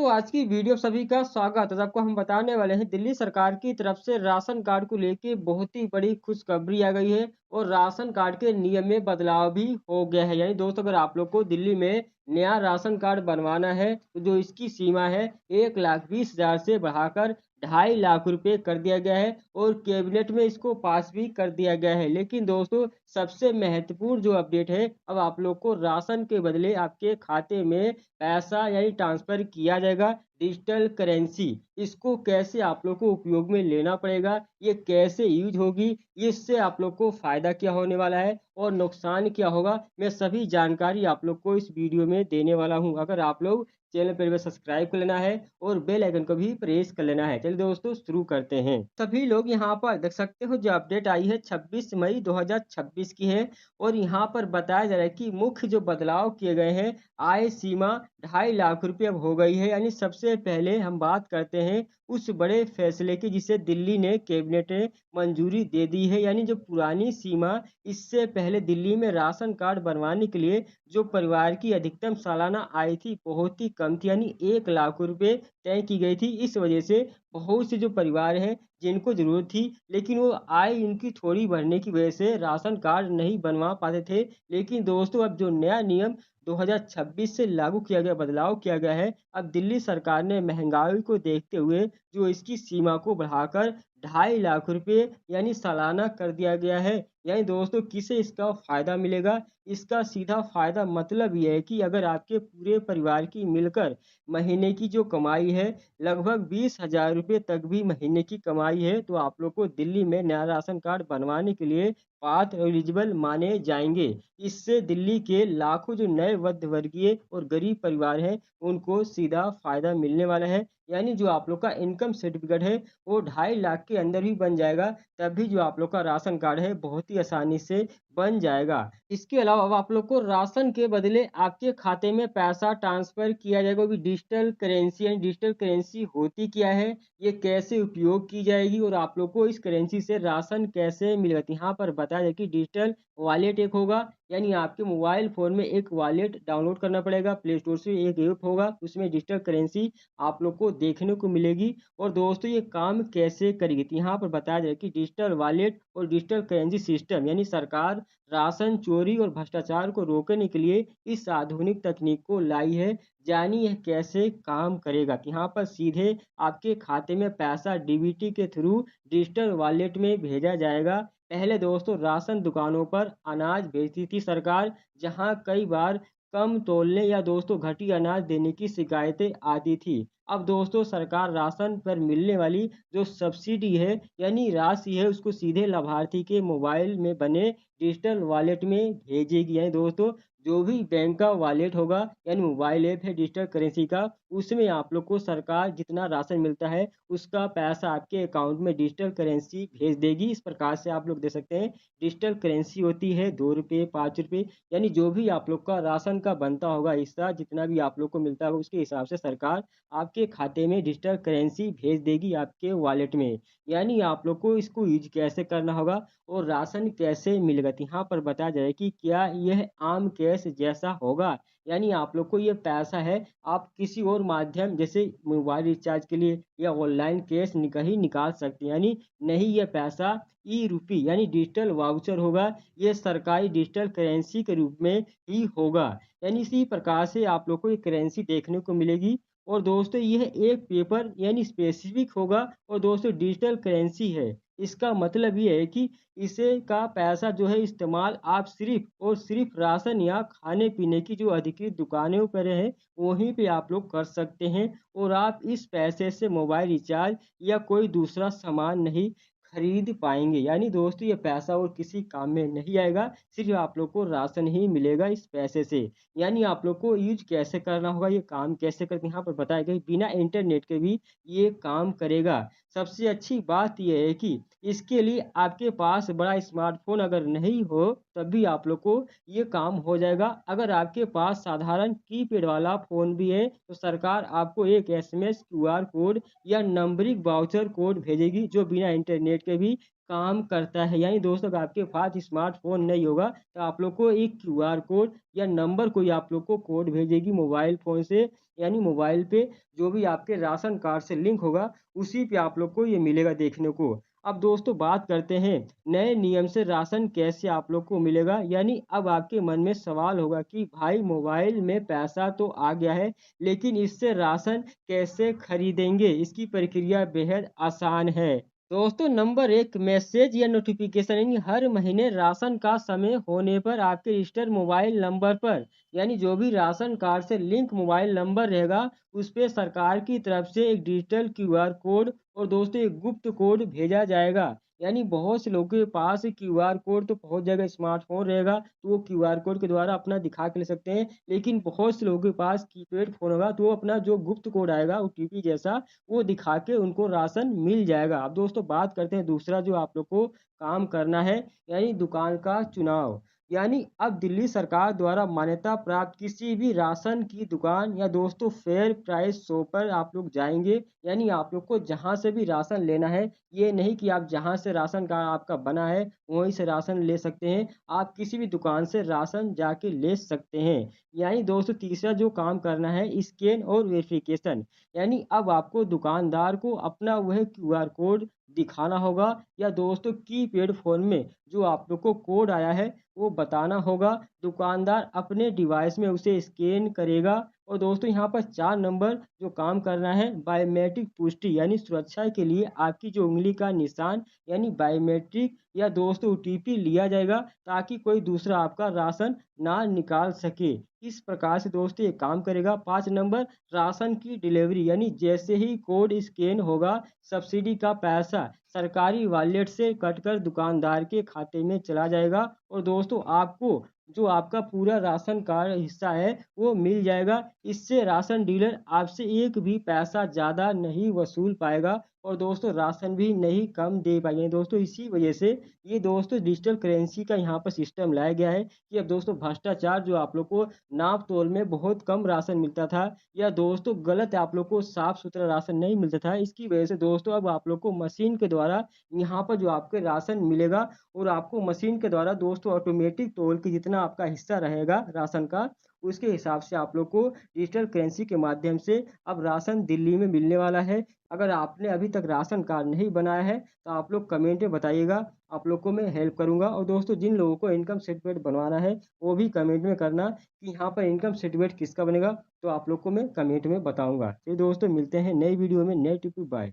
दोस्तों आज की वीडियो सभी का स्वागत है। आपको हम बताने वाले हैं दिल्ली सरकार की तरफ से राशन कार्ड को लेके बहुत ही बड़ी खुशखबरी आ गई है और राशन कार्ड के नियम में बदलाव भी हो गया है। यानी दोस्तों अगर आप लोग को दिल्ली में नया राशन कार्ड बनवाना है तो जो इसकी सीमा है 1,20,000 से बढ़ाकर 2.5 लाख रुपए कर दिया गया है और कैबिनेट में इसको पास भी कर दिया गया है। लेकिन दोस्तों सबसे महत्वपूर्ण जो अपडेट है, अब आप लोग को राशन के बदले आपके खाते में पैसा यानी ट्रांसफर किया जाएगा डिजिटल करेंसी। इसको कैसे आप लोग को उपयोग में लेना पड़ेगा, ये कैसे यूज होगी, इससे आप लोग को फायदा क्या होने वाला है और नुकसान क्या होगा, मैं सभी जानकारी आप लोग को इस वीडियो में देने वाला हूं। अगर आप लोग चैनल पर सब्सक्राइब कर लेना है और बेल आइकन को भी प्रेस कर लेना है। चलिए दोस्तों शुरू करते हैं। सभी लोग यहाँ पर देख सकते हो जो अपडेट आई है 26 मई 2026 की है और यहाँ पर बताया जा रहा है कि मुख्य जो बदलाव किए गए हैं, आय सीमा 2.5 लाख रुपए अब हो गई है। यानी सबसे पहले हम बात करते हैं उस बड़े फैसले की जिसे दिल्ली ने कैबिनेट ने मंजूरी दे दी है। यानी जो पुरानी सीमा इससे पहले दिल्ली में राशन कार्ड बनवाने के लिए जो परिवार की अधिकतम सालाना आय थी बहुत ही कम थी, यानी 1 लाख रुपए तय की गई थी। इस वजह से बहुत से जो परिवार हैं जिनको जरूरत थी लेकिन वो आय इनकी थोड़ी बढ़ने की वजह से राशन कार्ड नहीं बनवा पाते थे। लेकिन दोस्तों अब जो नया नियम 2026 से लागू किया गया, बदलाव किया गया है, अब दिल्ली सरकार ने महंगाई को देखते हुए जो इसकी सीमा को बढ़ाकर 2.5 लाख रुपए यानी सालाना कर दिया गया है। यानी दोस्तों किसे इसका फायदा मिलेगा? इसका सीधा फायदा मतलब ये है कि अगर आपके पूरे परिवार की मिलकर महीने की जो कमाई है लगभग 20,000 रुपये तक भी महीने की कमाई है तो आप लोग को दिल्ली में नया राशन कार्ड बनवाने के लिए पात्र एलिजिबल माने जाएंगे। इससे दिल्ली के लाखों जो नए मध्य वर्गीय और गरीब परिवार हैं उनको सीधा फायदा मिलने वाला है। यानी जो आप लोग का इनकम सर्टिफिकेट है वो 2.5 लाख के अंदर ही बन जाएगा, तभी जो आप लोग का राशन कार्ड है बहुत ही आसानी से बन जाएगा। इसके अलावा अब आप लोग को राशन के बदले आपके खाते में पैसा ट्रांसफर किया जाएगा, वो भी डिजिटल करेंसी। यानी डिजिटल करेंसी होती क्या है, ये कैसे उपयोग की जाएगी और आप लोग को इस करेंसी से राशन कैसे मिलेगा। तो यहाँ पर बताया जाए कि डिजिटल वॉलेट एक होगा, यानी आपके मोबाइल फ़ोन में एक वॉलेट डाउनलोड करना पड़ेगा, प्ले स्टोर से एक ऐप होगा, उसमें डिजिटल करेंसी आप लोग को देखने को मिलेगी। और दोस्तों ये काम कैसे करेगी, तो यहाँ पर बताया जाए कि डिजिटल वॉलेट और डिजिटल करेंसी सिस्टम यानी सरकार राशन चोरी और भ्रष्टाचार को रोकने के लिए इस आधुनिक तकनीक को लाई है। जानिए यह कैसे काम करेगा। तो यहाँ पर सीधे आपके खाते में पैसा डीबीटी के थ्रू डिजिटल वॉलेट में भेजा जाएगा। पहले दोस्तों राशन दुकानों पर अनाज भेजती थी सरकार, जहां कई बार कम तोलने या दोस्तों घटिया अनाज देने की शिकायतें आती थी। अब दोस्तों सरकार राशन पर मिलने वाली जो सब्सिडी है यानी राशि है उसको सीधे लाभार्थी के मोबाइल में बने डिजिटल वॉलेट में भेजेगी। यानी दोस्तों जो भी बैंक का वॉलेट होगा यानी मोबाइल ऐप है डिजिटल करेंसी का, उसमें आप लोग को सरकार जितना राशन मिलता है उसका पैसा आपके अकाउंट में डिजिटल करेंसी भेज देगी। इस प्रकार से आप लोग दे सकते हैं डिजिटल करेंसी होती है 2 रुपये 5 रुपये, यानी जो भी आप लोग का राशन का बनता होगा हिस्सा जितना भी आप लोग को मिलता होगा उसके हिसाब से सरकार आपके खाते में डिजिटल करेंसी भेज देगी आपके वॉलेट में। यानी आप लोग को इसको यूज कैसे करना होगा और राशन कैसे मिलेगा, तो यहाँ पर बताया जाए कि क्या यह आम कैश जैसा होगा। यानी आप लोग को ये पैसा है आप किसी और माध्यम जैसे मोबाइल रिचार्ज के लिए या ऑनलाइन कैश ही निकाल सकते हैं। यानी नहीं, ये पैसा ई रूपी यानी डिजिटल वाउचर होगा, ये सरकारी डिजिटल करेंसी के रूप में ही होगा। यानी इसी प्रकार से आप लोग को ये करेंसी देखने को मिलेगी। और दोस्तों यह एक पेपर यानी स्पेसिफिक होगा और दोस्तों डिजिटल करेंसी है। इसका मतलब ये है कि इसे का पैसा जो है इस्तेमाल आप सिर्फ और सिर्फ राशन या खाने पीने की जो अधिकृत दुकानों पर है वहीं पे आप लोग कर सकते हैं और आप इस पैसे से मोबाइल रिचार्ज या कोई दूसरा सामान नहीं खरीद पाएंगे। यानी दोस्तों ये पैसा और किसी काम में नहीं आएगा, सिर्फ आप लोग को राशन ही मिलेगा इस पैसे से। यानी आप लोग को यूज कैसे करना होगा, ये काम कैसे करते हैं यहाँ पर बताया गया, बिना इंटरनेट के भी ये काम करेगा। सबसे अच्छी बात यह है कि इसके लिए आपके पास बड़ा स्मार्टफ़ोन अगर नहीं हो तब भी आप लोग को ये काम हो जाएगा। अगर आपके पास साधारण कीपैड वाला फ़ोन भी है तो सरकार आपको एक एसएमएस, क्यूआर कोड या नंबरिंग वाउचर कोड भेजेगी जो बिना इंटरनेट के भी काम करता है। यानी दोस्तों अगर आपके पास स्मार्टफ़ोन नहीं होगा तो आप लोग को एक क्यूआर कोड या नंबर कोई आप लोग को कोड भेजेगी मोबाइल फ़ोन से, यानी मोबाइल पे जो भी आपके राशन कार्ड से लिंक होगा उसी पे आप लोग को ये मिलेगा देखने को। अब दोस्तों बात करते हैं नए नियम से राशन कैसे आप लोग को मिलेगा? यानी अब आपके मन में सवाल होगा कि भाई मोबाइल में पैसा तो आ गया है, लेकिन इससे राशन कैसे खरीदेंगे? इसकी प्रक्रिया बेहद आसान है। दोस्तों नंबर 1 मैसेज या नोटिफिकेशन यानी हर महीने राशन का समय होने पर आपके रजिस्टर्ड मोबाइल नंबर पर यानी जो भी राशन कार्ड से लिंक मोबाइल नंबर रहेगा उस पे सरकार की तरफ से एक डिजिटल क्यूआर कोड और दोस्तों एक गुप्त कोड भेजा जाएगा। यानी बहुत से लोगों के पास क्यूआर कोड तो पहुंच जाएगा, स्मार्टफोन रहेगा तो वो क्यूआर कोड के द्वारा अपना दिखा के ले सकते हैं, लेकिन बहुत से लोगों के पास कीपैड फोन होगा तो वो अपना जो गुप्त कोड आएगा ओटीपी जैसा वो दिखा के उनको राशन मिल जाएगा। अब दोस्तों बात करते हैं दूसरा जो आप लोग को काम करना है यानी दुकान का चुनाव। यानी अब दिल्ली सरकार द्वारा मान्यता प्राप्त किसी भी राशन की दुकान या दोस्तों फेयर प्राइस शॉप पर आप लोग जाएंगे, यानी आप लोग को जहां से भी राशन लेना है, ये नहीं कि आप जहां से राशन कार्ड आपका बना है वहीं से राशन ले सकते हैं, आप किसी भी दुकान से राशन जाके ले सकते हैं। यानी दोस्तों तीसरा जो काम करना है स्कैन और वेरिफिकेशन। यानी अब आपको दुकानदार को अपना वह क्यूआर कोड दिखाना होगा या दोस्तों कीपैड फोन में जो आप लोग को कोड आया है वो बताना होगा। दुकानदार अपने डिवाइस में उसे स्कैन करेगा और दोस्तों यहाँ पर 4 नंबर जो काम करना है बायोमेट्रिक पुष्टि यानी सुरक्षा के लिए आपकी जो उंगली का निशान यानी बायोमेट्रिक या दोस्तों ओटीपी लिया जाएगा ताकि कोई दूसरा आपका राशन ना निकाल सके। इस प्रकार से दोस्तों ये काम करेगा। 5 नंबर राशन की डिलीवरी यानी जैसे ही कोड स्कैन होगा सब्सिडी का पैसा सरकारी वॉलेट से कटकर दुकानदार के खाते में चला जाएगा और दोस्तों आपको जो आपका पूरा राशन कार्ड हिस्सा है वो मिल जाएगा। इससे राशन डीलर आपसे एक भी पैसा ज़्यादा नहीं वसूल पाएगा और दोस्तों राशन भी नहीं कम दे पाएंगे। दोस्तों इसी वजह से ये दोस्तों डिजिटल करेंसी का यहाँ पर सिस्टम लाया गया है कि अब दोस्तों भ्रष्टाचार जो आप लोग को नाप तोल में बहुत कम राशन मिलता था या दोस्तों गलत आप लोग को साफ सुथरा राशन नहीं मिलता था, इसकी वजह से दोस्तों अब आप लोग को मशीन के द्वारा यहाँ पर जो आपके राशन मिलेगा और आपको मशीन के द्वारा दोस्तों ऑटोमेटिक तौल के जितना आपका हिस्सा रहेगा राशन का उसके हिसाब से आप लोग को डिजिटल करेंसी के माध्यम से अब राशन दिल्ली में मिलने वाला है। अगर आपने अभी तक राशन कार्ड नहीं बनाया है तो आप लोग कमेंट में बताइएगा, आप लोग को मैं हेल्प करूंगा। और दोस्तों जिन लोगों को इनकम सर्टिफिकेट बनवाना है वो भी कमेंट में करना कि यहाँ पर इनकम सर्टिफिकेट किसका बनेगा, तो आप लोग को मैं कमेंट में बताऊंगा। तो दोस्तों मिलते हैं नई वीडियो में नए टिप। बाय।